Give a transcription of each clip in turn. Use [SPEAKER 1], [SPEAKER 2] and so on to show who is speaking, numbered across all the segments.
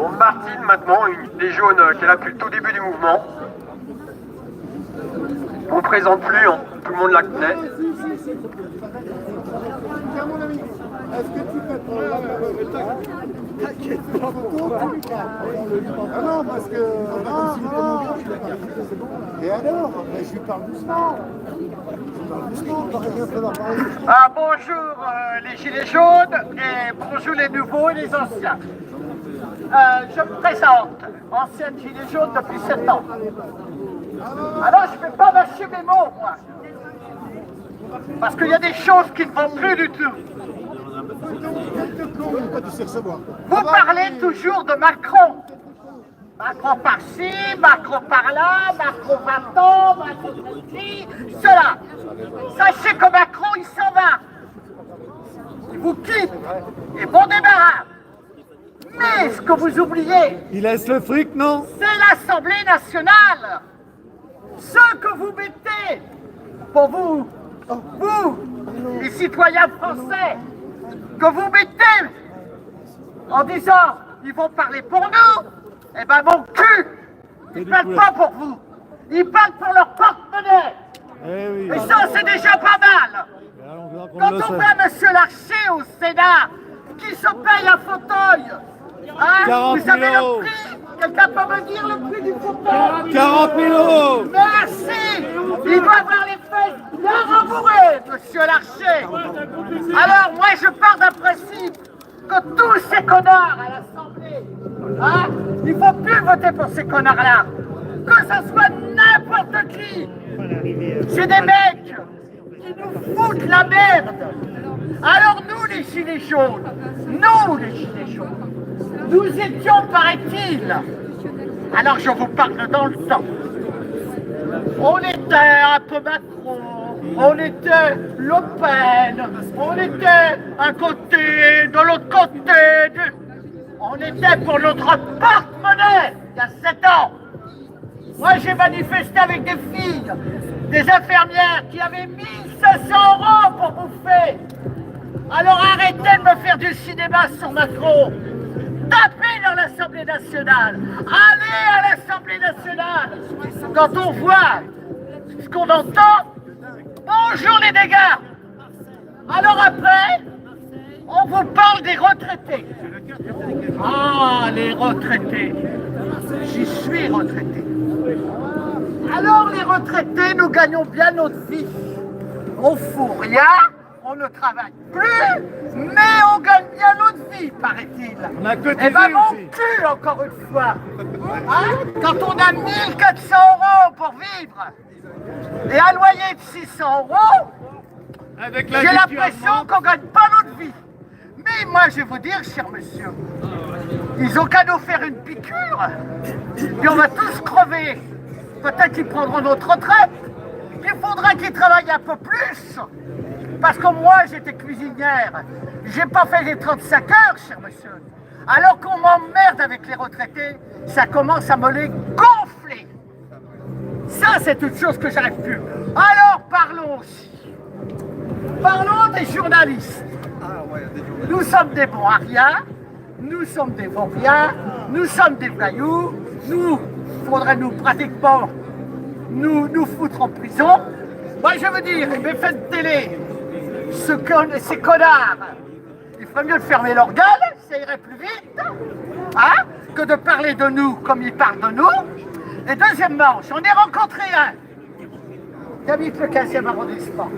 [SPEAKER 1] Bon, Martine, maintenant, une gilet jaune qui est là depuis le tout début du mouvement. Je vous présente plus, hein. Tout le monde la connaît.
[SPEAKER 2] Est-ce que tu peux t'inquiète pas. Ah non, parce que... Et alors? Mais je lui parle doucement.
[SPEAKER 3] Ah, bonjour les gilets jaunes et bonjour les nouveaux et les anciens. Je me présente, ancienne gilet jaune depuis 7 ans. Alors je ne vais pas mâcher mes mots, moi. Parce qu'il y a des choses qui ne vont plus du tout. Vous parlez toujours de Macron. Macron par-ci, Macron par-là, Macron va-t-on, Macron ceci, cela. Sachez que Macron, il s'en va. Il vous quitte. Et bon débarras. Mais ce que vous oubliez...
[SPEAKER 2] Il laisse le fric, non?
[SPEAKER 3] C'est l'Assemblée nationale. Ce que vous mettez pour vous, les citoyens français, que vous mettez en disant ils vont parler pour nous, eh ben mon cul, ils ne parlent pas pour vous, ils parlent pour leur porte-monnaie. Et ça c'est déjà pas mal. Quand on voit M. Larcher au Sénat, qui se paye un fauteuil, hein, vous savez le prix? Quelqu'un peut me dire le prix du fauteuil?
[SPEAKER 2] 40 000 €.
[SPEAKER 3] Merci. Il doit avoir les fesses bien rembourrées, M. Larcher. Alors moi je pars d'un principe que tous ces connards à l'Assemblée, hein, il ne faut plus voter pour ces connards-là. Que ce soit n'importe qui. C'est des mecs qui nous foutent la merde. Alors nous les gilets jaunes, nous étions, paraît-il, alors je vous parle dans le temps, on était un peu Macron, on était Le Pen, on était un côté, de l'autre côté, on était pour notre porte-monnaie il y a 7 ans. Moi j'ai manifesté avec des filles, des infirmières qui avaient 1500 € pour bouffer. Alors arrêtez de me faire du cinéma sur Macron. Tapez dans l'Assemblée nationale. Allez à l'Assemblée nationale. Quand on voit ce qu'on entend, bonjour les dégâts. Alors après, on vous parle des retraités. Ah, les retraités. J'y suis retraité. Alors les retraités, nous gagnons bien notre vie. On fout rien. On ne travaille plus, mais on gagne bien notre vie, paraît-il. Et ben mon cul, encore une fois. Hein? Quand on a 1400 € pour vivre et un loyer de 600 €, j'ai l'impression qu'on ne gagne pas notre vie. Mais moi, je vais vous dire, cher monsieur, ils ont qu'à nous faire une piqûre, puis on va tous crever. Peut-être qu'ils prendront notre retraite, puis il faudra qu'ils travaillent un peu plus. Parce que moi, j'étais cuisinière. J'ai pas fait les 35 heures, cher monsieur. Alors qu'on m'emmerde avec les retraités, ça commence à me les gonfler. Ça, c'est une chose que j'arrive plus. Alors, parlons aussi. Parlons des journalistes. Nous sommes des bons à rien, nous sommes des bons rien, nous sommes des voyous, nous, faudrait nous pratiquement nous foutre en prison. Moi, je veux dire, les faits de télé, ces connards, il ferait mieux de fermer leur gueule, ça irait plus vite, hein, que de parler de nous comme ils parlent de nous. Et deuxièmement, j'en ai rencontré un qui habite le 15e arrondissement.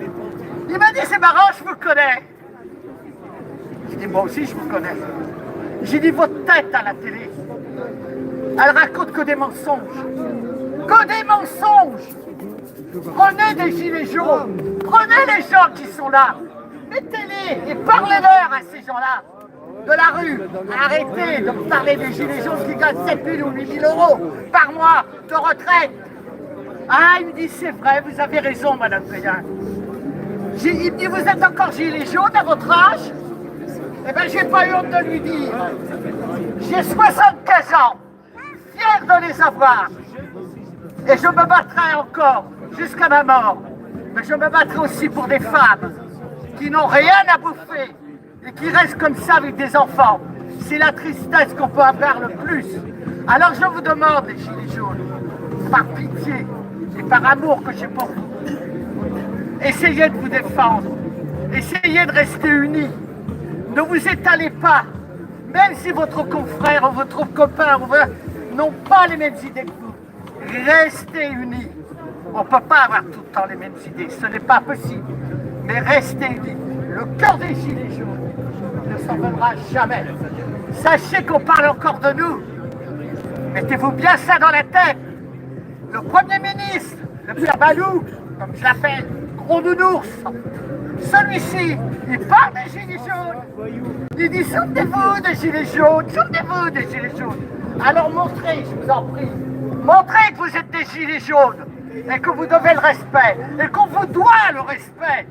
[SPEAKER 3] Il m'a dit, c'est marrant, je vous connais. J'ai dit, moi aussi, je vous connais. J'ai dit, votre tête à la télé, elle raconte que des mensonges. Que des mensonges. Prenez des gilets jaunes, prenez les gens qui sont là, mettez-les et parlez-leur à ces gens-là de la rue. Arrêtez de me parler des gilets jaunes qui gagnent 7 000 ou 8 000 € par mois de retraite. Ah, il me dit, c'est vrai, vous avez raison, Madame Pétain. Il me dit, vous êtes encore gilet jaune à votre âge? Eh bien, j'ai pas eu honte de lui dire. J'ai 75 ans, fier de les avoir. Et je me battrai encore jusqu'à ma mort. Mais je me battrai aussi pour des femmes qui n'ont rien à bouffer et qui restent comme ça avec des enfants. c'est la tristesse qu'on peut avoir le plus. Alors je vous demande, les Gilets jaunes, par pitié et par amour que j'ai pour vous, essayez de vous défendre, essayez de rester unis. Ne vous étalez pas, même si votre confrère ou votre copain n'ont pas les mêmes idées que vous. Restez unis. On ne peut pas avoir tout le temps les mêmes idées, ce n'est pas possible. Mais restez unis. Le cœur des Gilets jaunes ne s'envolera jamais. Sachez qu'on parle encore de nous. Mettez-vous bien ça dans la tête. Le Premier ministre, le père Balou, comme je l'appelle, gros nounours, celui-ci, il parle des Gilets jaunes. Il dit souvenez-vous des Gilets jaunes, souvenez-vous des Gilets jaunes. Alors montrez, je vous en prie, montrez que vous êtes des Gilets jaunes et que vous devez le respect et qu'on vous doit le respect.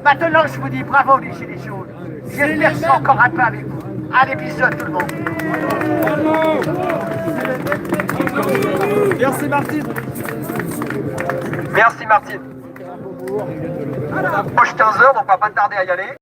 [SPEAKER 3] Maintenant, je vous dis bravo les Gilets jaunes. J'espère que je serai encore un peu avec vous. Allez, bisous à tout le monde.
[SPEAKER 4] Merci Martine.
[SPEAKER 1] Merci Martine. Proche 15h, donc on va pas tarder à y aller.